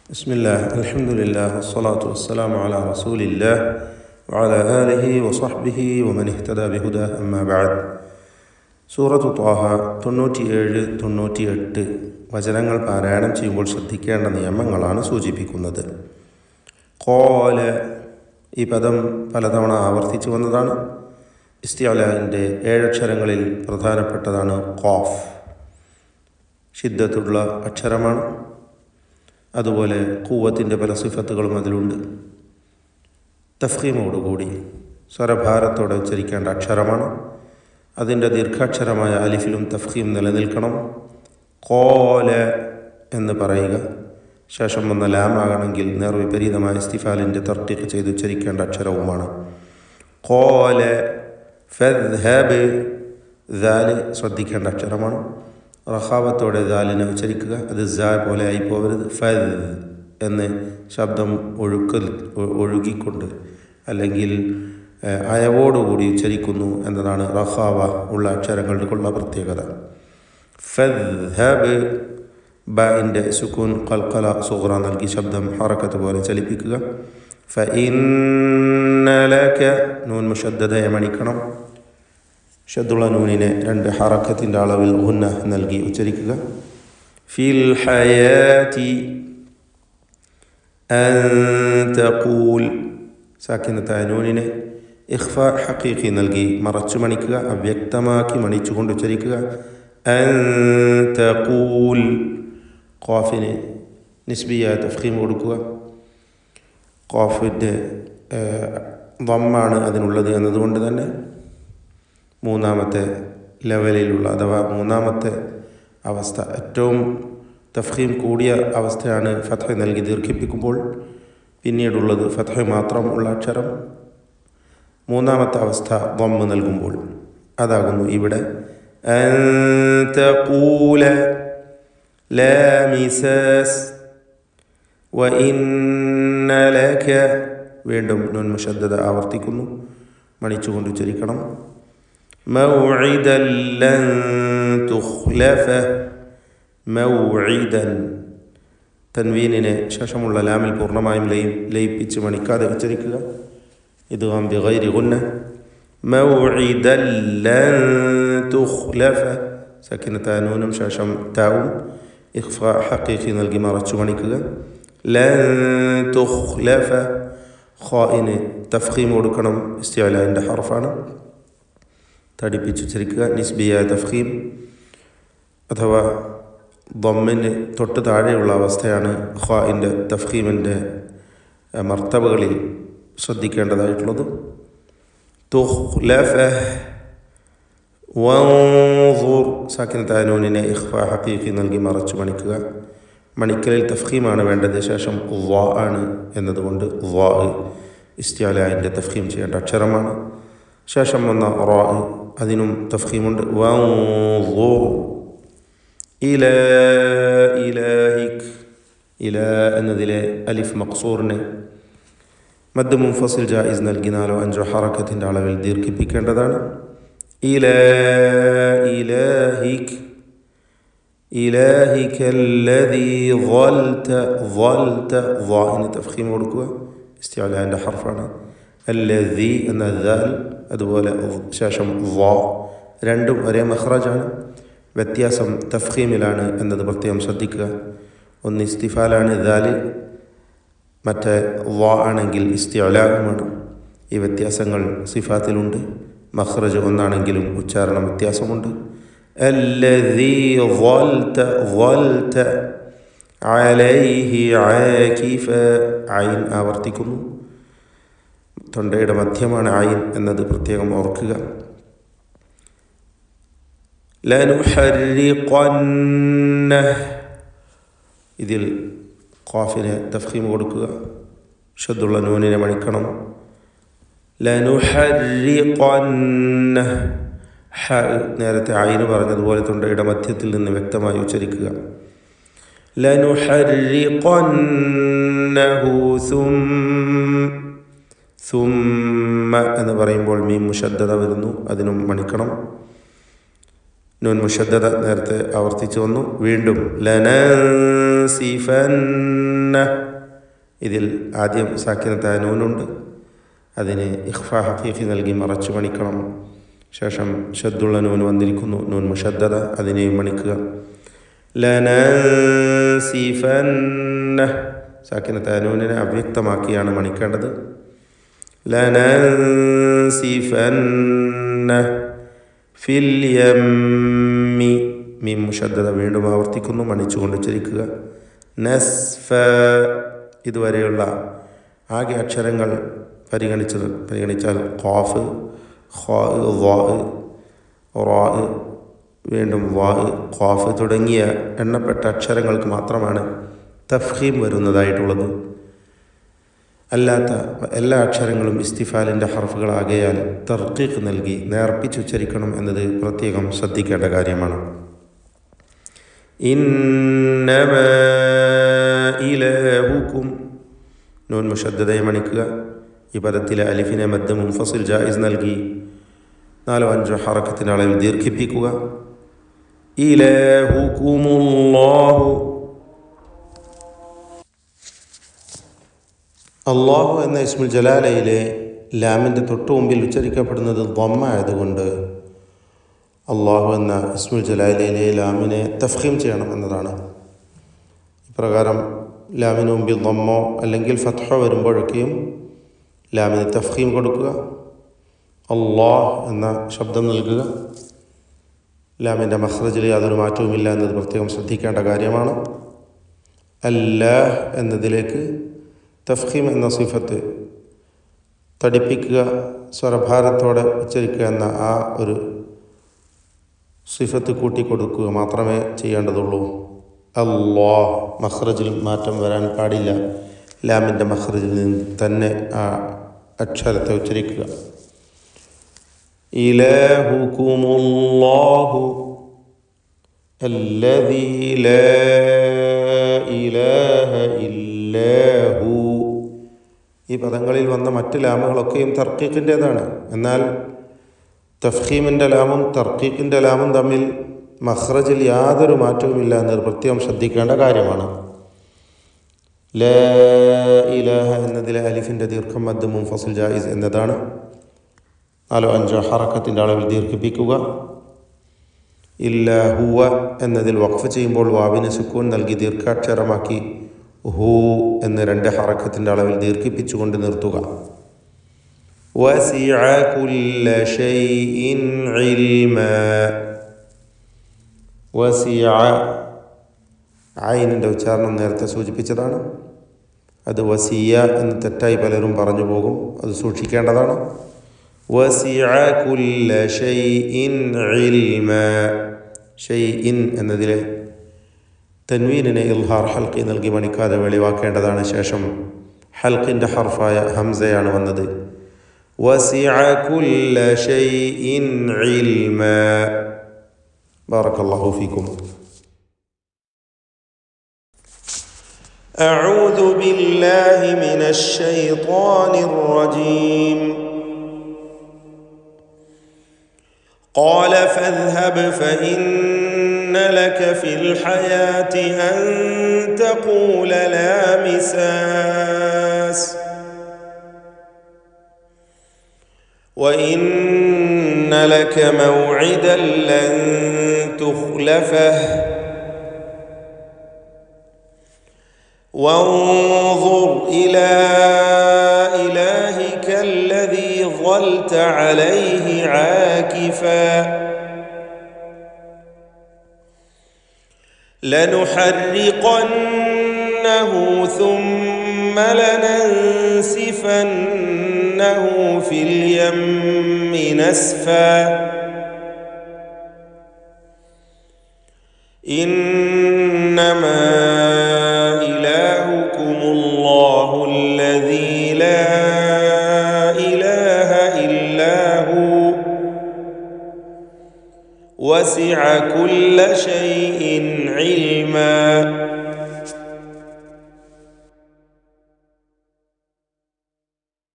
ബിസ്മില്ലാഹ് അൽഹംദുലില്ലാഹ് വസ്സലാത്തു വസ്സലാമു അലാ റസൂലില്ലാഹ് വഅലാ ആലിഹി വസഹ്ബിഹി വമൻ ഇഹ്തദാ ബിഹുദാഹ് അമ്മാ ബഅദ്. സൂറത്തു ത്വാഹ 97-98 വചനങ്ങൾ പാരായണം ചെയ്യുമ്പോൾ ശ്രദ്ധിക്കേണ്ട നിയമങ്ങളാണ് സൂചിപ്പിക്കുന്നത്. ഖാല, ഈ പദം പലതവണ ആവർത്തിച്ചു വന്നതാണ്. ഇസ്തിഅലാഇൻ്റെ 7 അക്ഷരങ്ങളിൽ പ്രധാനപ്പെട്ടതാണ് ഖാഫ്. ഷിദ്ദത്തുള്ള അക്ഷരമാണ്. അതുപോലെ ഖുവ്വത്തിൻ്റെ പല സിഫത്തുകളും അതിലുണ്ട്. തഫ്ഖീമോടുകൂടി സ്വരഭാരത്തോടെ ഉച്ചരിക്കേണ്ട അക്ഷരമാണ്. അതിൻ്റെ ദീർഘാക്ഷരമായ അലിഫിലും തഫ്ഖീം നിലനിൽക്കണം. ഖാല എന്ന് പറയുക. ശേഷം വന്ന ലാമാകണമെങ്കിൽ നേർവിപരീതമായ ഇസ്തിഫാലിൻ്റെ തർത്തീഖ് ചെയ്ത് ഉച്ചരിക്കേണ്ട അക്ഷരവുമാണ്. ഖാല ഫദ്ഹബ്, ദാല് ശ്രദ്ധിക്കേണ്ട അക്ഷരമാണ്. റഖാവത്തോടെ ദാലിനെ ഉച്ചരിക്കുക. അത് സാ പോലെ ആയി പോകരുത്. ഫദ് എന്ന് ശബ്ദം ഒഴുകിക്കൊണ്ട് അല്ലെങ്കിൽ അയവോടുകൂടി ഉച്ചരിക്കുന്നു എന്നതാണ് റഖാവ ഉള്ള അക്ഷരങ്ങൾക്കുള്ള പ്രത്യേകത. ഫദ്ഹബ്, ബഇൻ്റെ സുക്കൂൻ ഖൽഖല സുഗ്റ നൽകി ശബ്ദം ഹറക്കത്ത് പോലെ ചലിപ്പിക്കുക. ഫഇന്ന ലക, നൂൻ മുശദ്ദദയെ മണിക്കണം. ഷദ്ദുള്ള നൂനിനെ 2 ഹറക്കത്തിൻ്റെ അളവിൽ ഗുന്ന നൽകി ഉച്ചരിക്കുക. ഫിൽ ഹയാതി അൻ തഖൂൽ, സാക്കിനത്തായ നൂനിനെ ഇഖ്ഫ ഹഖീഖി നൽകി മറച്ചു മണിക്കുക, അവ്യക്തമാക്കി മണിച്ചുകൊണ്ട് ഉച്ചരിക്കുക. അൻ തഖൂൽ, ഖാഫിന് നിസ്ബിയായ തഫ്ഖീം കൊടുക്കുക. ഖാഫിൻ്റെ ദമ്മാണ് അതിനുള്ളത് എന്നതുകൊണ്ട് തന്നെ മൂന്നാമത്തെ ലെവലിലുള്ള അഥവാ മൂന്നാമത്തെ അവസ്ഥ, ഏറ്റവും തഫ്ഖീം കൂടിയ അവസ്ഥയാണ് ഫത്ഹ നൽകി ദീർഘിപ്പിക്കുമ്പോൾ. പിന്നീടുള്ളത് ഫത്ഹ മാത്രം ഉള്ള അക്ഷരം. മൂന്നാമത്തെ അവസ്ഥ ദമ്മ് നൽകുമ്പോൾ അതാകുന്നു ഇവിടെ. അൻ തഖൂല ലാ മിസാസ് വഇന്ന ലക, വീണ്ടും നൂൻ മുശദ്ദദ ആവർത്തിക്കുന്നു, മണിച്ചുകൊണ്ട് ഉച്ചരിക്കണം. മൗഇദൻ ലൻ തുഖ്ലഫ, മൗഇദൻ, തൻവീനിനെ ശേഷമുള്ള ലാമിൽ പൂർണ്ണമായും ലയിപ്പിച്ച് മണിക്കാതെ ഉച്ചരിക്കുക. ഇദ്ഗാം ബിഗൈരി ഗുന്ന. മൗഇദൻ ലൻ തുഖ്ലഫ, സക്കിനത്തായ നൂനും ശേഷം താവും ഇഖ്ഫ ഹഖീഖി നൽകി മറച്ചു മണിക്കുക. ലൻ തുഖ്ലഫ, ഖാഇന് തഫ്ഖീം കൊടുക്കണം. ഇസ്തിഅലാഇൻ്റെ ഹർഫാണ്, തടിപ്പിച്ചുച്ചരിക്കുക. നിസ്ബിയായ തഫ്ഖീം അഥവാ ദമ്മിന് തൊട്ട് താഴെയുള്ള അവസ്ഥയാണ് ഖാഇൻ്റെ തഫ്ഖീമിൻ്റെ മർത്തബകളിൽ ശ്രദ്ധിക്കേണ്ടതായിട്ടുള്ളത്. തുഖ്ലഫ വൻദുർ, സാക്കിനത്തായ നൂനിനെ ഇഖ്ഫ ഹഖീഖി നൽകി മറച്ചു മണിക്കുക. മണിക്കലിൽ തഫ്ഖീമാണ് വേണ്ടത്. ശേഷം ള ആണ് എന്നതുകൊണ്ട് ള ഇസ്തിഅലാഇൻ്റെ തഫ്ഖീം ചെയ്യേണ്ട അക്ഷരമാണ്. ശേഷം വന്ന റാ, അതിനും തഫ്ഖീമുണ്ട്. വൻദുർ ഇലാ ഇലാഹിക്, ഇലാ എന്നതിലെ അലിഫ് മഖ്സൂറിനെ മദ് മുൻഫസിൽ ജായിസ് നൽകി 4-5 ഹറക്കത്തിൻ്റെ അളവിൽ ദീർഘിപ്പിക്കേണ്ടതാണ്. ഇലാ ഇലാഹിക്, ഇലാഹികല്ലദീ ളൽത, ളൽത ളാഹിന് തഫ്ഖീം കൊടുക്കുക. ഇസ്തിഅലാഇൻ്റെ ഹർഫാണ്. അല്ലദീ എന്ന ദാൽ, അതുപോലെ ശേഷം ള, രണ്ടും ഒരേ മഖ്റജാണ്. വ്യത്യാസം തഫ്ഖീമിലാണ് എന്നത് പ്രത്യേകം ശ്രദ്ധിക്കുക. ഒന്ന് ഇസ്തിഫാലാണ് ദാല്, മറ്റേ ള ആണെങ്കിൽ ഇസ്തിഅലാഉമാണ്. ഈ വ്യത്യാസങ്ങൾ സിഫാത്തിലുണ്ട്. മഖ്റജ് ഒന്നാണെങ്കിലും ഉച്ചാരണം വ്യത്യാസമുണ്ട്. അല്ലദീ ളൽത, ളൽത അലൈഹി ആകിഫ, ഐൻ ആവർത്തിക്കുന്നു. തൊണ്ടയുടെ മധ്യമാണ് ഐൻ എന്നത് പ്രത്യേകം ഓർക്കുക. ലനുഹർരിഖന്ന, ഇതിൽ ഖാഫിനെ തഫ്ഖീം കൊടുക്കുക. ഷദ്ദുള്ള നൂനിനെ മണിക്കണം. ലനുഹർരിഖന്ന, ഹ നേരത്തെ ഐന് പറഞ്ഞതുപോലെ തൊണ്ടയുടെ മധ്യത്തിൽ നിന്ന് വ്യക്തമായി ഉച്ചരിക്കുക. ലനുഹർരിഖന്നഹു സുമ്മ എന്ന് പറയുമ്പോൾ മീം മുശദ്ദദ വരുന്നു, അതിനും മണിക്കണം. നൂൻ മുശദ്ദദ നേരത്തെ ആവർത്തിച്ചു വന്നു. വീണ്ടും ലനൻസുറന്നഹു ഇതിൽ ആദ്യം സാക്കിനത്തായ നൂനുണ്ട്, അതിന് ഇഖ്ഫാ ഹഖീഖി നൽകി മറച്ചു മണിക്കണം. ശേഷം ഷദ്ദുള്ള നൂൻ വന്നിരിക്കുന്നു, നൂൻ മുഷദ്ദദ, അതിനെയും മണിക്കുക. ലനൻസിഫന്ന, സാക്കിനത്തായ നൂനിനെ അവ്യക്തമാക്കിയാണ് മണിക്കേണ്ടത്. ലനൻസിഫന്ന ഫിൽ യമ്മി, മീം മുഷദ്ദദ വീണ്ടും ആവർത്തിക്കുന്നു, മണിച്ചുകൊണ്ട് ഉച്ചരിക്കുക. നസ്ഫ, ഇതുവരെയുള്ള ആകെ അക്ഷരങ്ങൾ പരിഗണിച്ചാൽ ഖാഫ്, ഖാ, ളാ, റാ, വീണ്ടും വാ, ഖാഫ് തുടങ്ങിയ എണ്ണപ്പെട്ട അക്ഷരങ്ങൾക്ക് മാത്രമാണ് തഫ്ഖീം വരുന്നതായിട്ടുള്ളത്. അല്ലാത്ത എല്ലാ അക്ഷരങ്ങളും ഇസ്തിഫാലിൻ്റെ ഹർഫുകളാകയാൽ തർക്കീഖ് നൽകി നേർപ്പിച്ചുച്ചരിക്കണം എന്നത് പ്രത്യേകം ശ്രദ്ധിക്കേണ്ട കാര്യമാണ്. ഇന്നമാ ഇലാഹുക്കും, നൂൻ മുഷദ്ദദയെ മണിക്കുക. ഈ പദത്തിലെ അലിഫിനെ മദ്ദ് മുൻഫസിൽ ജായിസ് നൽകി 4-5 ഹറക്കത്തിൻ്റെ അളവിൽ ദീർഘിപ്പിക്കുക. ഇലാഹുക്കുമുല്ലാഹു, അള്ളാഹു എന്ന ഇസ്മുൽ ജലാലയിലെ ലാമിൻ്റെ തൊട്ടു മുമ്പിൽ ഉച്ചരിക്കപ്പെടുന്നത് ളമ്മ ആയതുകൊണ്ട് അള്ളാഹു എന്ന ഇസ്മുൽ ജലാലയിലെ ലാമിനെ തഫ്ഖീം ചെയ്യണം എന്നതാണ്. ഇപ്രകാരം ലാമിന് മുമ്പിൽ ളമ്മോ അല്ലെങ്കിൽ ഫത്ഹോ വരുമ്പോഴൊക്കെയും ലാമിന് തഫ്ഖീം കൊടുക്കുക, അള്ളാഹ് എന്ന ശബ്ദം നൽകുക. ലാമിൻ്റെ മഖ്റജിൽ യാതൊരു മാറ്റവുമില്ല എന്നത് പ്രത്യേകം ശ്രദ്ധിക്കേണ്ട കാര്യമാണ്. അല്ലാഹ് എന്നതിലേക്ക് തഫ്ഖീം എന്ന സിഫത്ത് തടിപ്പിക്കുക, സ്വരഭാരത്തോടെ ഉച്ചരിക്കുക എന്ന ആ ഒരു സിഫത്ത് കൂട്ടിക്കൊടുക്കുക മാത്രമേ ചെയ്യേണ്ടതുള്ളൂ. അല്ലാഹ്, മഖ്റജിൽ മാറ്റം വരാൻ പാടില്ല. ലാമിൻ്റെ മഖ്റജിൽ നിന്ന് തന്നെ ആ അക്ഷരത്തെ ഉച്ചരിക്കുക. ഇലാഹുകുമുല്ലാഹു അല്ലദീ ലാ ഇലാഹ ഇല്ലാഹു. ഈ പദങ്ങളിൽ വന്ന മറ്റ് ലാമുകളൊക്കെയും തർക്കീഖിൻ്റേതാണ്. എന്നാൽ തഫ്ഖീമിൻ്റെ ലാമും തർക്കീഖിൻ്റെ ലാമും തമ്മിൽ മഖ്റജിൽ യാതൊരു മാറ്റവുമില്ല എന്നത് പ്രത്യേകം ശ്രദ്ധിക്കേണ്ട കാര്യമാണ്. ലാ ഇലാഹ എന്നതിലെ അലിഫിൻ്റെ ദീർഘം മദ് മുൻഫസിൽ ജായിസ് എന്നതാണ്. 4-5 ഹറക്കത്തിൻ്റെ അളവിൽ ദീർഘിപ്പിക്കുക. ഇല്ലാ ഹുവ എന്നതിൽ വഖഫ് ചെയ്യുമ്പോൾ വാവിന് സുക്കൂൻ നൽകി ദീർഘാക്ഷരമാക്കി ഹു എന്ന് 2 ഹറക്കത്തിൻ്റെ അളവിൽ ദീർഘിപ്പിച്ചുകൊണ്ട് നിർത്തുക. വസിഅ കുല്ല ഷൈഇൻ ഇൽമാ. വസിഅ, ഐനിൻ്റെ ഉച്ചാരണം നേരത്തെ സൂചിപ്പിച്ചതാണ്. അത് വസിയ എന്ന് തെറ്റായി പലരും പറഞ്ഞു പോകും, അത് സൂക്ഷിക്കേണ്ടതാണ്. വസിഅ കുല്ല ഷൈഇൻ ഇൽമാ. ഷൈഇൻ എന്നതിലെ തൻവീനിനെ ഇൽഹാർ ഹൽക്കി നൽകി മണിക്കാതെ വെളിവാക്കേണ്ടതാണ്. ശേഷം ഹൽക്കിൻ്റെ ഹർഫായ ഹംസയാണ് വന്നത്. വസിഅ കുല്ല ഷൈഇൻ ഇൽമാ. ബാറക്കല്ലാഹു ഫീക്കും. أعوذ بالله من الشيطان الرجيم. قال فاذهب فإن لك في الحياة أن تقول لا مساس وإن لك موعدا لن تخلفه وانظر إلى إلهك الذي ظلت عليه عاكفا لنحرقنه ثم لننسفنه في اليم نسفا إنما إلهكم الله الذي لا إله إلا هو وسع كل شيء علما